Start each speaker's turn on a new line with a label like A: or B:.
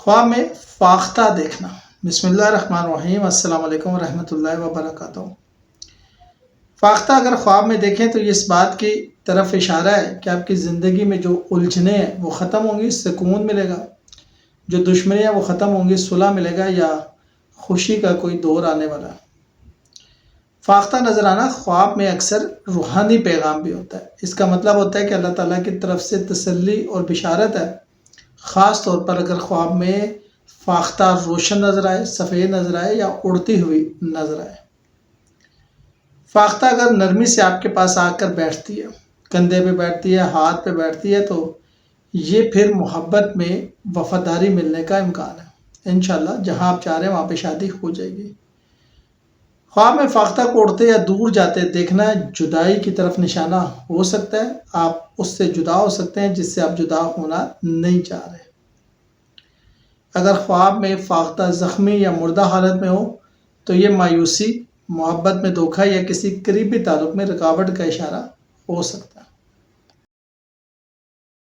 A: ख्वाब में फाख्ता देखना। बिस्मिल्लाहिर्रहमानिर्रहीम, अस्सलाम वालेकुम रहमतुल्लाहि व बरकातहू। फाख्ता अगर ख्वाब में देखें तो ये इस बात की तरफ इशारा है कि आपकी ज़िंदगी में जो उलझने हैं वो ख़त्म होंगी, सुकून मिलेगा, जो दुश्मनियाँ वो ख़त्म होंगी, सुलह मिलेगा या खुशी का कोई दौर आने वाला है। फाख्ता नज़र आना ख्वाब में अक्सर रूहानी पैगाम भी होता है। इसका मतलब होता है कि अल्लाह ताला की तरफ से तसल्ली और बिशारत है। ख़ास तौर पर अगर ख्वाब में फाख्ता रोशन नज़र आए, सफ़ेद नज़र आए या उड़ती हुई नज़र आए। फाख्ता अगर नरमी से आपके पास आकर बैठती है, कंधे पे बैठती है, हाथ पे बैठती है, तो ये फिर मोहब्बत में वफादारी मिलने का इम्कान है। इंशाल्लाह जहाँ आप चाह रहे हैं वहाँ पे शादी हो जाएगी। ख्वाब में फाख्ता को उड़ते या दूर जाते देखना जुदाई की तरफ निशाना हो सकता है। आप उससे जुदा हो सकते हैं जिससे आप जुदा होना नहीं चाह रहे। अगर ख्वाब में फाख्ता ज़ख्मी या मुर्दा हालत में हो तो ये मायूसी, मोहब्बत में धोखा या किसी करीबी ताल्लुक़ में रुकावट का इशारा हो सकता है।